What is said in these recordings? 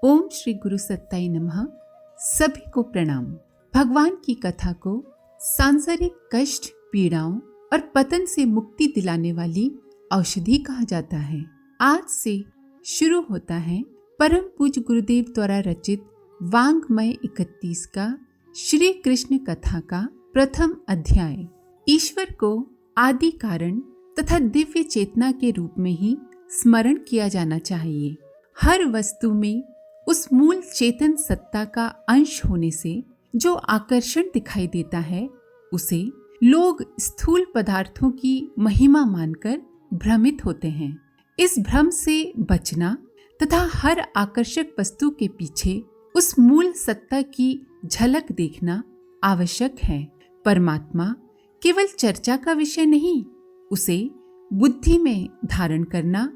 ओम श्री गुरु सत्ताई नमः। सभी को प्रणाम। भगवान की कथा को सांसारिक कष्ट, पीड़ाओं और पतन से मुक्ति दिलाने वाली औषधि कहा जाता है। आज से शुरू होता है परम पूज्य गुरुदेव द्वारा रचित वांग्मय 31 का श्री कृष्ण कथा का प्रथम अध्याय। ईश्वर को आदि कारण तथा दिव्य चेतना के रूप में ही स्मरण किया जाना चाहिए। हर वस्तु में उस मूल चेतन सत्ता का अंश होने से जो आकर्षण दिखाई देता है, उसे लोग स्थूल पदार्थों की महिमा मानकर भ्रमित होते हैं। इस भ्रम से बचना तथा हर आकर्षक वस्तु के पीछे उस मूल सत्ता की झलक देखना आवश्यक है। परमात्मा केवल चर्चा का विषय नहीं, उसे बुद्धि में धारण करना,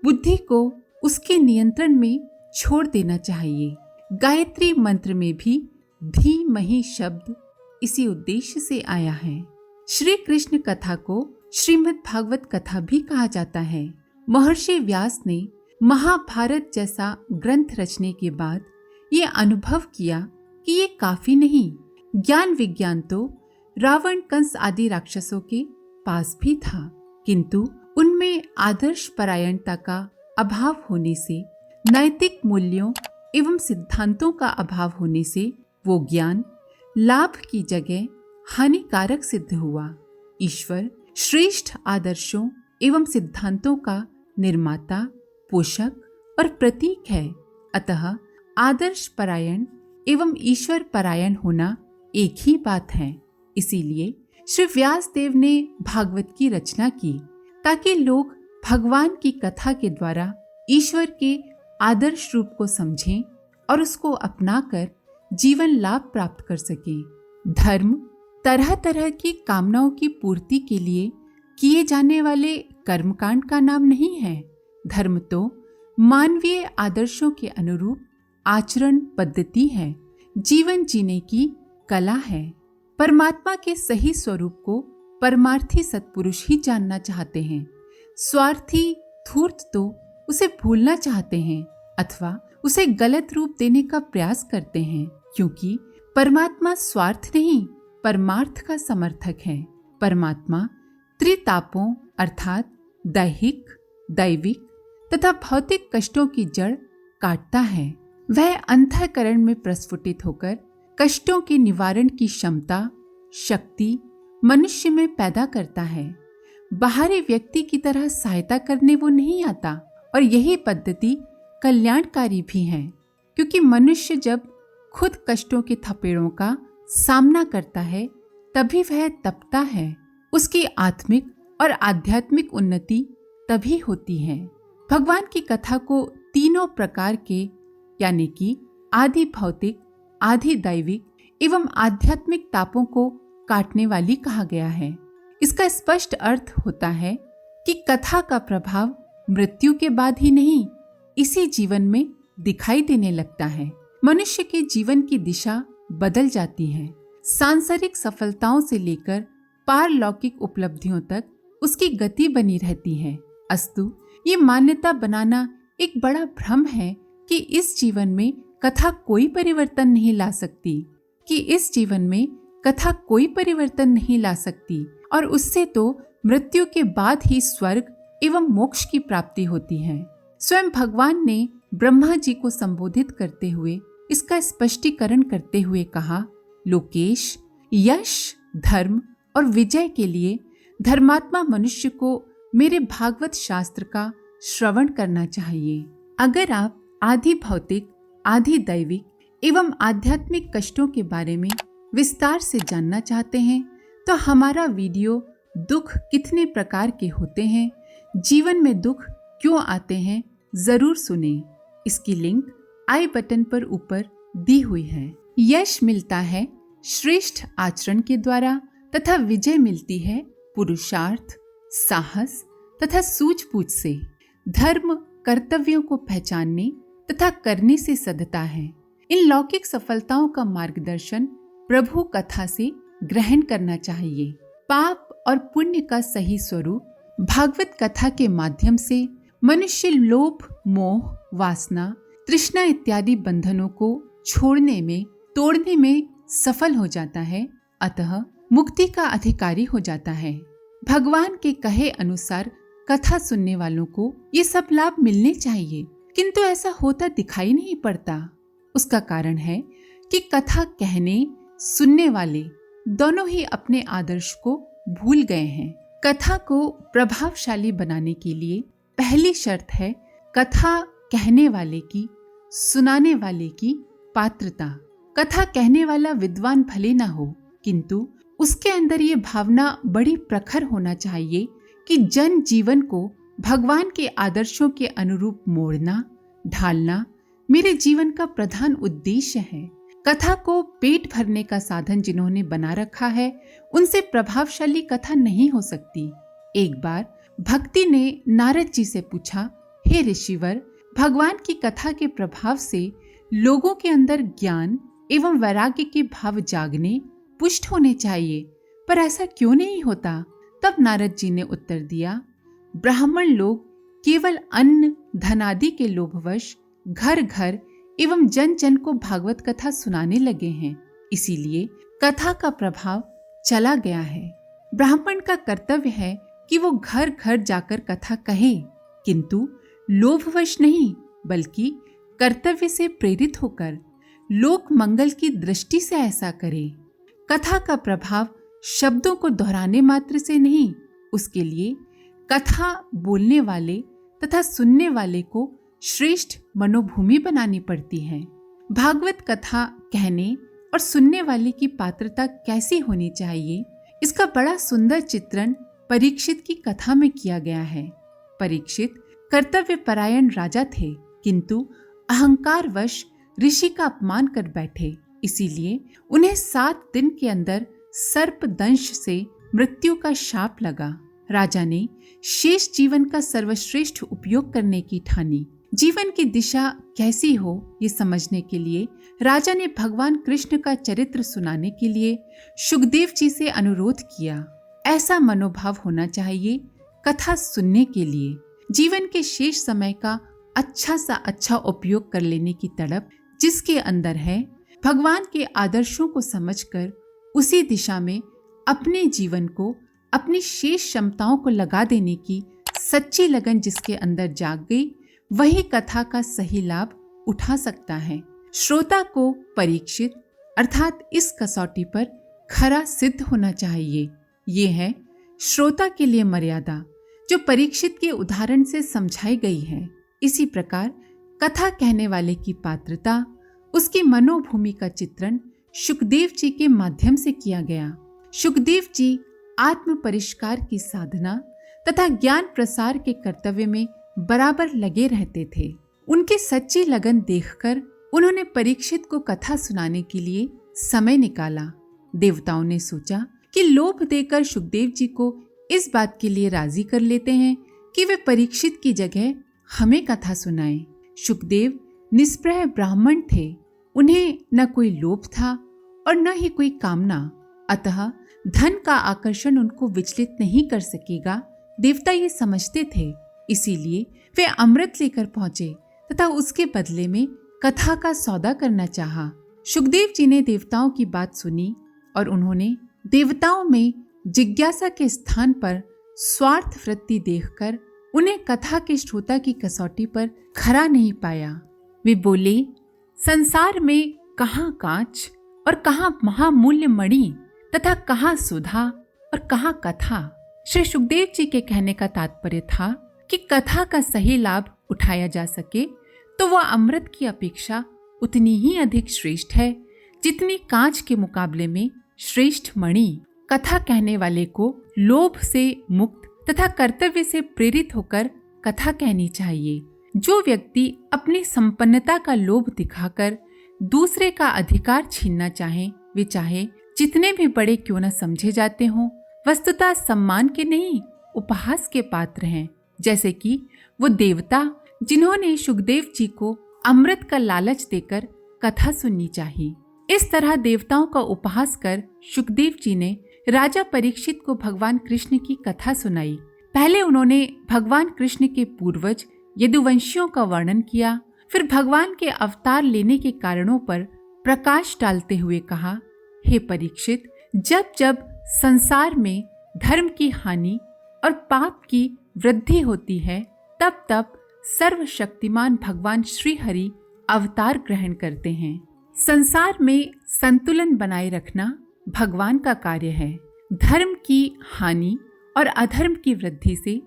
बुद्धि को उसके नियंत्रण में छोड़ देना चाहिए। गायत्री मंत्र में भी धीमहि शब्द इसी उद्देश्य से आया है। श्री कृष्ण कथा को श्रीमद् भागवत कथा भी कहा जाता है। महर्षि व्यास ने महाभारत जैसा ग्रंथ रचने के बाद ये अनुभव किया कि ये काफी नहीं। ज्ञान विज्ञान तो रावण, कंस आदि राक्षसों के पास भी था, किंतु उनमें आदर्श परायणता का अभाव होने से, नैतिक मूल्यों एवं सिद्धांतों का अभाव होने से वो ज्ञान लाभ की जगह हानिकारक सिद्ध हुआ। ईश्वर श्रेष्ठ आदर्शों एवं सिद्धांतों का निर्माता, पोषक और प्रतीक है। अतः आदर्श परायण एवं ईश्वर परायण होना एक ही बात है। इसीलिए श्री व्यास देव ने भागवत की रचना की ताकि लोग भगवान की कथा के द्वारा ईश्वर के आदर्श रूप को समझें और उसको अपनाकर जीवन लाभ प्राप्त कर सकें। धर्म तरह तरह की कामनाओं की पूर्ति के लिए किए जाने वाले कर्मकांड का नाम नहीं है। धर्म तो मानवीय आदर्शों के अनुरूप आचरण पद्धति है, जीवन जीने की कला है। परमात्मा के सही स्वरूप को परमार्थी सत्पुरुष ही जानना चाहते हैं। स्वार्थी धूर्त तो उसे भूलना चाहते हैं अथवा उसे गलत रूप देने का प्रयास करते हैं, क्योंकि परमात्मा स्वार्थ नहीं, परमार्थ का समर्थक है। परमात्मा त्रितापों अर्थात दैहिक, दैविक तथा भौतिक कष्टों की जड़ काटता है। वह अंतःकरण में प्रस्फुटित होकर कष्टों के निवारण की क्षमता, शक्ति मनुष्य में पैदा करता है। बाहरी व्यक्ति की तरह सहायता करने वो नहीं आता, और यही पद्धति कल्याणकारी भी है, क्योंकि मनुष्य जब खुद कष्टों के थपेड़ों का सामना करता है तभी वह तपता है। उसकी आत्मिक और आध्यात्मिक उन्नति तभी होती है। भगवान की कथा को तीनों प्रकार के यानी कि आधि भौतिक, आधि दैविक एवं आध्यात्मिक तापों को काटने वाली कहा गया है। इसका स्पष्ट अर्थ होता है कि कथा का प्रभाव मृत्यु के बाद ही नहीं, इसी जीवन में दिखाई देने लगता है। मनुष्य के जीवन की दिशा बदल जाती है। सांसारिक सफलताओं से लेकर पारलौकिक उपलब्धियों तक उसकी गति बनी रहती है। अस्तु ये मान्यता बनाना एक बड़ा भ्रम है कि इस जीवन में कथा कोई परिवर्तन नहीं ला सकती, और उससे तो मृत्यु के बाद ही स्वर्ग एवं मोक्ष की प्राप्ति होती है। स्वयं भगवान ने ब्रह्मा जी को संबोधित करते हुए इसका स्पष्टीकरण करते हुए कहा, लोकेश, यश, धर्म और विजय के लिए धर्मात्मा मनुष्य को मेरे भागवत शास्त्र का श्रवण करना चाहिए। अगर आप आधि भौतिक, आधि दैविक एवं आध्यात्मिक कष्टों के बारे में विस्तार से जानना चाहते हैं तो हमारा वीडियो दुख कितने प्रकार के होते हैं, जीवन में दुख क्यों आते हैं, जरूर सुने। इसकी लिंक आई बटन पर ऊपर दी हुई है। यश मिलता है श्रेष्ठ आचरण के द्वारा तथा विजय मिलती है पुरुषार्थ, साहस तथा सूझबूझ से। धर्म कर्तव्यों को पहचानने तथा करने से सधता है। इन लौकिक सफलताओं का मार्गदर्शन प्रभु कथा से ग्रहण करना चाहिए। पाप और पुण्य का सही स्वरूप भागवत कथा के माध्यम से मनुष्य लोभ, मोह, वासना तृष्णा इत्यादि बंधनों को छोड़ने में, तोड़ने में सफल हो जाता है, अतः मुक्ति का अधिकारी हो जाता है। भगवान के कहे अनुसार कथा सुनने वालों को ये सब लाभ मिलने चाहिए, किंतु ऐसा होता दिखाई नहीं पड़ता। उसका कारण है कि कथा कहने सुनने वाले दोनों ही अपने आदर्श को भूल गए हैं। कथा को प्रभावशाली बनाने के लिए पहली शर्त है कथा कहने वाले की, सुनाने वाले की पात्रता। कथा कहने वाला विद्वान भले ना हो, किंतु उसके अंदर ये भावना बड़ी प्रखर होना चाहिए कि जन जीवन को भगवान के आदर्शों के अनुरूप मोड़ना, ढालना मेरे जीवन का प्रधान उद्देश्य है। कथा को पेट भरने का साधन जिन्होंने बना रखा है, उनसे प्रभावशाली कथा नहीं हो सकती। एक बार भक्ति ने नारद जी से पूछा, हे ऋषिवर, भगवान की कथा के प्रभाव से लोगों के अंदर ज्ञान एवं वैराग्य के भाव जागने, पुष्ट होने चाहिए, पर ऐसा क्यों नहीं होता? तब नारद जी ने उत्तर दिया, ब्राह्मण लोग केवल अन्न धनादि के लोभवश घर घर एवं जन जन को भागवत कथा सुनाने लगे हैं, इसीलिए कथा का प्रभाव चला गया है। ब्राह्मण का कर्तव्य है कि वो घर घर जाकर कथा कहे, किंतु लोभवश नहीं, बल्कि कर्तव्य से प्रेरित होकर लोक मंगल की दृष्टि से ऐसा करे। कथा का प्रभाव शब्दों को दोहराने मात्र से नहीं, उसके लिए कथा बोलने वाले तथा सुनने वाले को श्रेष्ठ मनोभूमि बनानी पड़ती है। भागवत कथा कहने और सुनने वाले की पात्रता कैसी होनी चाहिए, इसका बड़ा सुंदर चित्रण परीक्षित की कथा में किया गया है। परीक्षित कर्तव्य परायण राजा थे, किंतु अहंकारवश ऋषि का अपमान कर बैठे, इसीलिए उन्हें 7 दिन के अंदर सर्प दंश से मृत्यु का शाप लगा। राजा ने शेष जीवन का सर्वश्रेष्ठ उपयोग करने की ठानी। जीवन की दिशा कैसी हो ये समझने के लिए राजा ने भगवान कृष्ण का चरित्र सुनाने के लिए सुखदेव जी से अनुरोध किया। ऐसा मनोभाव होना चाहिए कथा सुनने के लिए। जीवन के शेष समय का अच्छा सा अच्छा उपयोग कर लेने की तड़प जिसके अंदर है, भगवान के आदर्शों को समझकर उसी दिशा में अपने जीवन को, अपनी शेष क्षमताओं को लगा देने की सच्ची लगन जिसके अंदर जाग गई, वही कथा का सही लाभ उठा सकता है। श्रोता को परीक्षित अर्थात इस कसौटी पर खरा सिद्ध होना चाहिए। ये है श्रोता के लिए मर्यादा जो परीक्षित के उदाहरण से समझाई गई है। इसी प्रकार कथा कहने वाले की पात्रता, उसकी मनोभूमि का चित्रण सुखदेव जी के माध्यम से किया गया। सुखदेव जी आत्म परिष्कार की साधना तथा ज्ञान प्रसार के कर्तव्य में बराबर लगे रहते थे। उनकी सच्ची लगन देखकर उन्होंने परीक्षित को कथा सुनाने के लिए समय निकाला। देवताओं ने सोचा कि लोभ देकर सुखदेव जी को इस बात के लिए राजी कर लेते हैं कि वे परीक्षित की जगह हमें कथा सुनाएं। सुखदेव निष्प्रह ब्राह्मण थे, उन्हें न कोई लोभ था और न ही कोई कामना, अतः धन का आकर्षण उनको विचलित नहीं कर सकेगा। देवता ये समझते थे, इसीलिए वे अमृत लेकर पहुंचे तथा उसके बदले में कथा का सौदा करना चाहा। सुखदेव जी ने देवताओं की बात सुनी और उन्होंने देवताओं में जिज्ञासा के स्थान पर स्वार्थ वृत्ति देखकर उन्हें कथा के श्रोता की कसौटी पर खरा नहीं पाया। वे बोले, संसार में कहाँ कांच और कहाँ महामूल्य मणि तथा कहाँ सुधा और कहाँ कथा। श्री सुखदेव जी के कहने का तात्पर्य था कि कथा का सही लाभ उठाया जा सके तो वह अमृत की अपेक्षा उतनी ही अधिक श्रेष्ठ है जितनी कांच के मुकाबले में श्रेष्ठ मणि। कथा कहने वाले को लोभ से मुक्त तथा कर्तव्य से प्रेरित होकर कथा कहनी चाहिए। जो व्यक्ति अपनी संपन्नता का लोभ दिखाकर दूसरे का अधिकार छीनना चाहे, वे चाहे जितने भी बड़े क्यों न समझे जाते हों, वस्तुतः सम्मान के नहीं उपहास के पात्र हैं। जैसे कि वो देवता जिन्होंने सुखदेव जी को अमृत का लालच देकर कथा सुननी चाहिए। इस तरह देवताओं का उपहास कर सुखदेव जी ने राजा परीक्षित को भगवान कृष्ण की कथा सुनाई। पहले उन्होंने भगवान कृष्ण के पूर्वज यदुवंशियों का वर्णन किया फिर भगवान के अवतार लेने के कारणों पर प्रकाश डालते हुए कहा, हे परीक्षित, जब जब संसार में धर्म की हानि और पाप की वृद्धि होती है, तब तब सर्वशक्तिमान भगवान श्री हरि अवतार ग्रहण करते हैं। संसार में संतुलन बनाए रखना भगवान का कार्य है। धर्म की हानि और अधर्म की वृद्धि से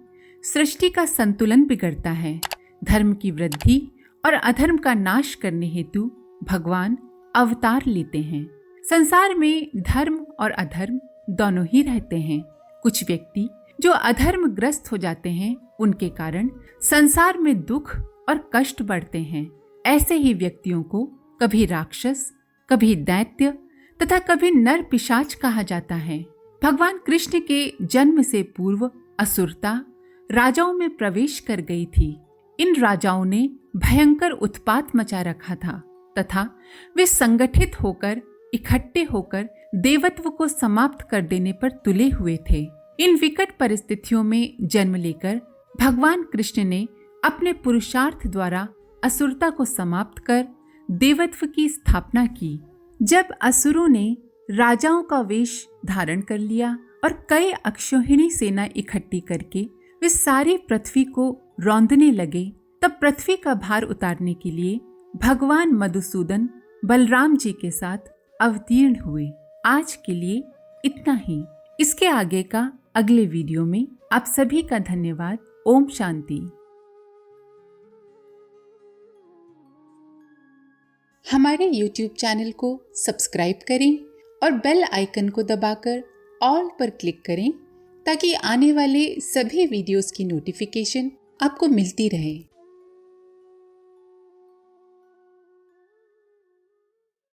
सृष्टि का संतुलन बिगड़ता है। धर्म की वृद्धि और अधर्म का नाश करने हेतु भगवान अवतार लेते हैं। संसार में धर्म और अधर्म दोनों ही रहते हैं। कुछ व्यक्ति जो अधर्मग्रस्त हो जाते हैं, उनके कारण संसार में दुख और कष्ट बढ़ते हैं। ऐसे ही व्यक्तियों को कभी राक्षस, कभी दैत्य तथा कभी नर पिशाच कहा जाता है। भगवान कृष्ण के जन्म से पूर्व असुरता राजाओं में प्रवेश कर गई थी। इन राजाओं ने भयंकर उत्पात मचा रखा था तथा वे संगठित होकर, इकट्ठे होकर देवत्व को समाप्त कर देने पर तुले हुए थे। इन विकट परिस्थितियों में जन्म लेकर भगवान कृष्ण ने अपने पुरुषार्थ द्वारा असुरता को समाप्त कर देवत्व की स्थापना की। जब असुरों ने राजाओं का वेश धारण कर लिया और कई अक्षौहिणी सेना इकट्ठी करके वे सारी पृथ्वी को रौंदने लगे, तब पृथ्वी का भार उतारने के लिए भगवान मधुसूदन बलराम जी के साथ अवतीर्ण हुए। आज के लिए इतना ही। इसके आगे का अगले वीडियो में। आप सभी का धन्यवाद। ओम शांति। हमारे YouTube चैनल को सब्सक्राइब करें और बेल आइकन को दबाकर ऑल पर क्लिक करें ताकि आने वाले सभी वीडियोस की नोटिफिकेशन आपको मिलती रहे।